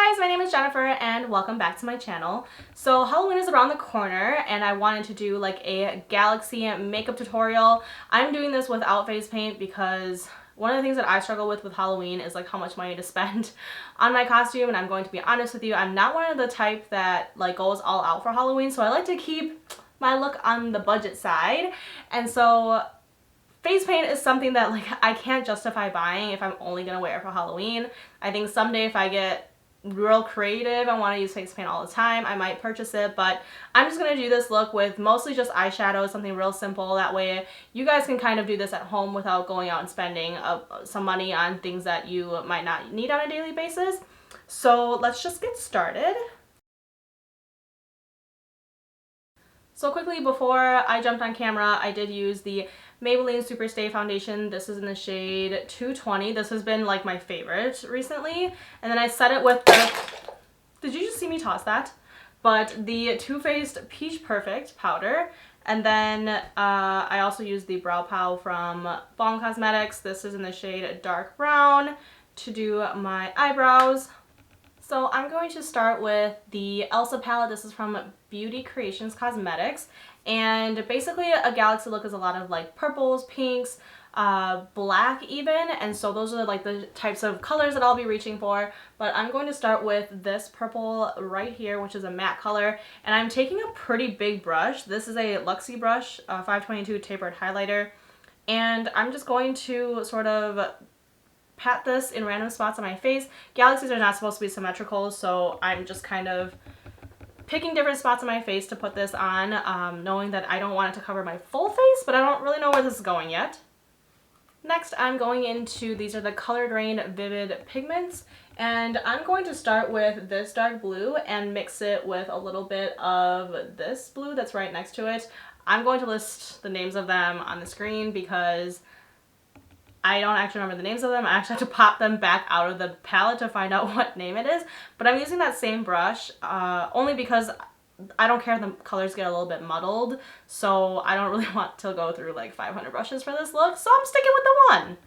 Hi guys, my name is Jennifer and welcome back to my channel. So Halloween is around the corner and I wanted to do like a Galaxy makeup tutorial. I'm doing this without face paint because one of the things that I struggle with Halloween is like how much money to spend on my costume, and I'm going to be honest with you, I'm not one of the type that like goes all out for Halloween, so I like to keep my look on the budget side. And so face paint is something that like I can't justify buying if I'm only gonna wear it for Halloween. I think someday if I get real creative and want to use face paint all the time, I might purchase it, but I'm just going to do this look with mostly just eyeshadow, something real simple. That way you guys can kind of do this at home without going out and spending some money on things that you might not need on a daily basis. So let's just get started. So quickly, before I jumped on camera, I did use the Maybelline Superstay Foundation. This is in the shade 220. This has been like my favorite recently. And then I set it with the... Did you just see me toss that? But the Too Faced Peach Perfect powder. And then I also used the Brow Pow from Balm Cosmetics. This is in the shade Dark Brown to do my eyebrows. So I'm going to start with the Elsa palette. This is from Beauty Creations Cosmetics, and basically a Galaxy look is a lot of like purples, pinks, black even, and so those are like the types of colors that I'll be reaching for. But I'm going to start with this purple right here, which is a matte color, and I'm taking a pretty big brush. This is a Luxie brush, 522 tapered highlighter, and I'm just going to sort of pat this in random spots on my face. Galaxies are not supposed to be symmetrical, so I'm just kind of picking different spots on my face to put this on, knowing that I don't want it to cover my full face, but I don't really know where this is going yet. Next, I'm going into, these are the Colored Rain Vivid Pigments, and I'm going to start with this dark blue and mix it with a little bit of this blue that's right next to it. I'm going to list the names of them on the screen because I don't actually remember the names of them. I actually have to pop them back out of the palette to find out what name it is. But I'm using that same brush only because I don't care if the colors get a little bit muddled. So I don't really want to go through like 500 brushes for this look. So I'm sticking with the one.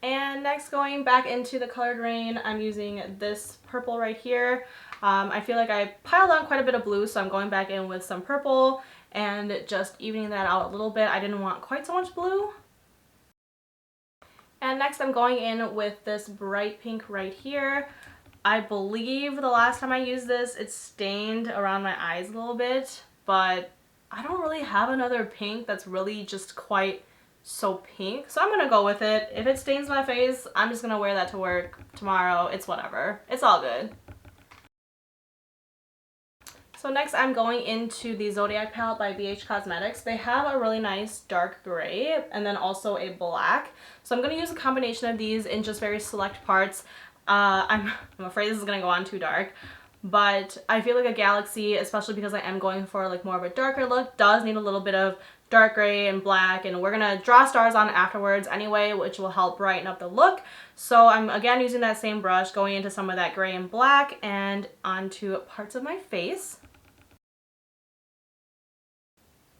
And next, going back into the Colored Rain, I'm using this purple right here. I feel like I piled on quite a bit of blue, so I'm going back in with some purple and just evening that out a little bit. I didn't want quite so much blue. And next I'm going in with this bright pink right here. I believe the last time I used this, it stained around my eyes a little bit, but I don't really have another pink that's really just quite so pink. So I'm gonna go with it. If it stains my face, I'm just gonna wear that to work tomorrow. It's whatever. It's all good. So next I'm going into the Zodiac palette by BH Cosmetics. They have a really nice dark gray and then also a black. So I'm going to use a combination of these in just very select parts. I'm afraid this is going to go on too dark, but I feel like a Galaxy, especially because I am going for like more of a darker look, does need a little bit of dark gray and black, and we're going to draw stars on afterwards anyway, which will help brighten up the look. So I'm again using that same brush, going into some of that gray and black and onto parts of my face.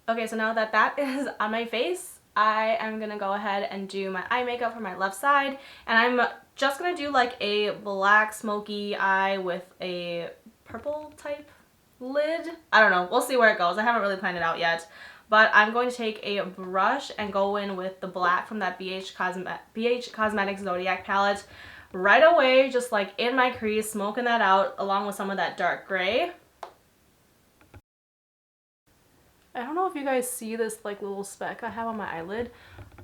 Okay, so now that that is on my face, I am going to go ahead and do my eye makeup for my left side. And I'm just going to do like a black smoky eye with a purple type lid. I don't know. We'll see where it goes. I haven't really planned it out yet. But I'm going to take a brush and go in with the black from that BH Cosmetics Zodiac palette right away, just like in my crease, smoking that out along with some of that dark gray. I don't know if you guys see this like little speck I have on my eyelid.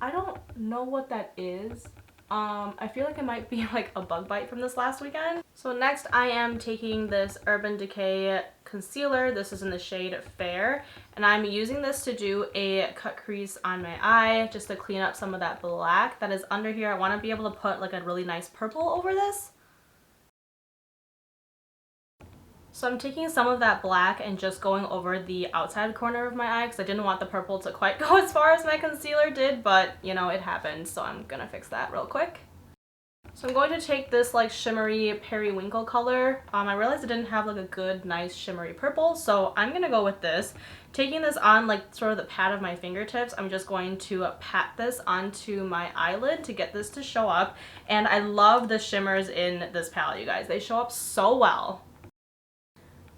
I don't know what that is. I feel like it might be like a bug bite from this last weekend. So next I am taking this Urban Decay concealer. This is in the shade Fair, and I'm using this to do a cut crease on my eye just to clean up some of that black that is under here. I want to be able to put like a really nice purple over this. So I'm taking some of that black and just going over the outside corner of my eye because I didn't want the purple to quite go as far as my concealer did, but you know, it happened, so I'm gonna fix that real quick. So I'm going to take this like shimmery periwinkle color. I realized I didn't have like a good nice shimmery purple, so I'm gonna go with this. Taking this on like sort of the pad of my fingertips, I'm just going to pat this onto my eyelid to get this to show up. And I love the shimmers in this palette, you guys. They show up so well.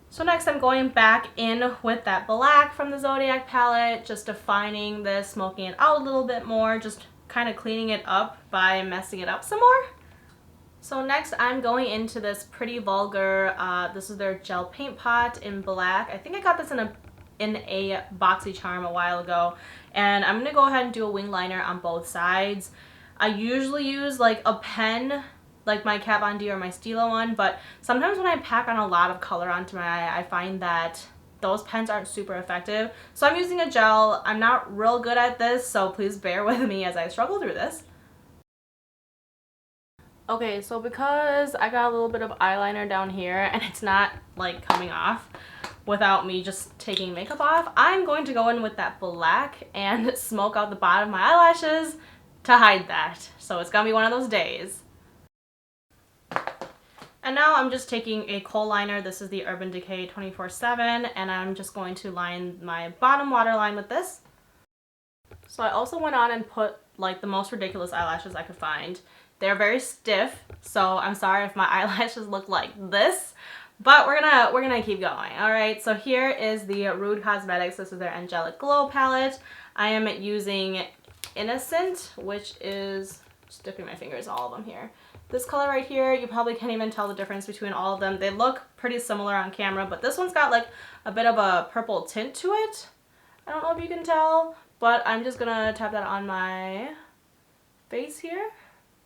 So next I'm going back in with that black from the Zodiac palette, just defining this, smoking it out a little bit more, just kind of cleaning it up by messing it up some more. So next I'm going into this Pretty Vulgar, this is their gel paint pot in black. I think I got this in a BoxyCharm a while ago, and I'm gonna go ahead and do a wing liner on both sides. I usually use like a pen, like my Kat Von D or my Stila one, but sometimes when I pack on a lot of color onto my eye, I find that those pens aren't super effective. So I'm using a gel. I'm not real good at this, so please bear with me as I struggle through this. Okay, so because I got a little bit of eyeliner down here and it's not like coming off without me just taking makeup off, I'm going to go in with that black and smoke out the bottom of my eyelashes to hide that. So it's gonna be one of those days. And now I'm just taking a kohl liner. This is the Urban Decay 24/7, and I'm just going to line my bottom waterline with this. So I also went on and put like the most ridiculous eyelashes I could find. They're very stiff, so I'm sorry if my eyelashes look like this, but we're gonna keep going. All right, so here is the Rude Cosmetics. This is their Angelic Glow palette. I am using Innocent, which is just dipping my fingers in all of them here. This color right here, you probably can't even tell the difference between all of them. They look pretty similar on camera, but this one's got like a bit of a purple tint to it. I don't know if you can tell, but I'm just gonna tap that on my face here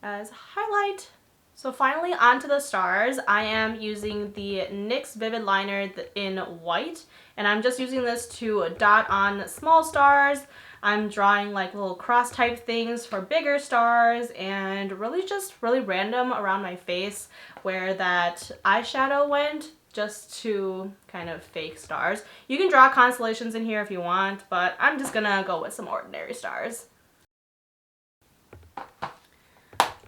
as highlight. So finally onto the stars. I am using the NYX Vivid Liner in white, and I'm just using this to dot on small stars. I'm drawing like little cross type things for bigger stars, and really random around my face where that eyeshadow went, just to kind of fake stars. You can draw constellations in here if you want, but I'm just gonna go with some ordinary stars.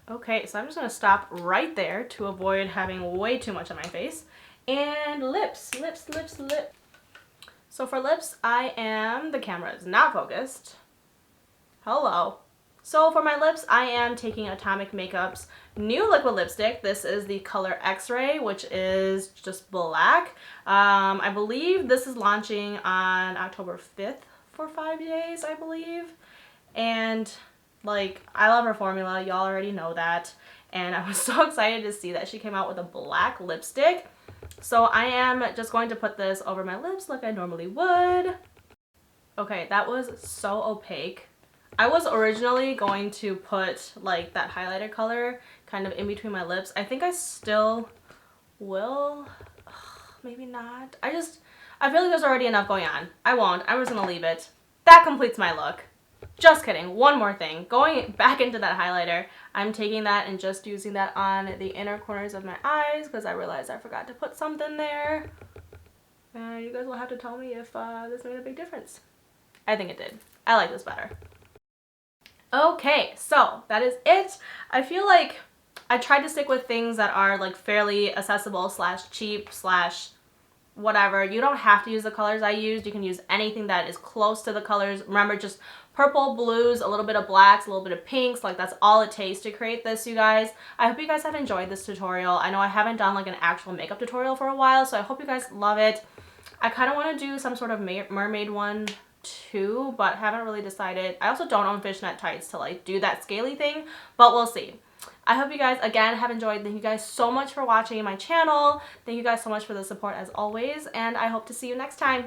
Okay, so I'm just gonna stop right there to avoid having way too much on my face. And lips. So for lips, the camera is not focused. Hello. So for my lips, I am taking Atomic Makeup's new liquid lipstick. This is the color X-Ray, which is just black. I believe this is launching on October 5th for 5 days, I believe. And like, I love her formula, y'all already know that, and I was so excited to see that she came out with a black lipstick. So I am just going to put this over my lips like I normally would. Okay, that was so opaque. I was originally going to put like that highlighter color kind of in between my lips. I think I still will. Ugh, maybe not. I feel like there's already enough going on. I won't. I'm just gonna leave it. That completes my look. Just kidding. One more thing. Going back into that highlighter, I'm taking that and just using that on the inner corners of my eyes because I realized I forgot to put something there. You guys will have to tell me if this made a big difference. I think it did. I like this better. Okay, so that is it. I feel like I tried to stick with things that are like fairly accessible / cheap / whatever. You don't have to use the colors I used. You can use anything that is close to the colors. Remember, just purple, blues, a little bit of blacks, a little bit of pinks. Like, that's all it takes to create this, you guys. I hope you guys have enjoyed this tutorial. I know I haven't done like an actual makeup tutorial for a while, so I hope you guys love it. I kind of want to do some sort of mermaid one too, but haven't really decided. I also don't own fishnet tights to like do that scaly thing, but we'll see. I hope you guys, again, have enjoyed. Thank you guys so much for watching my channel. Thank you guys so much for the support as always, and I hope to see you next time.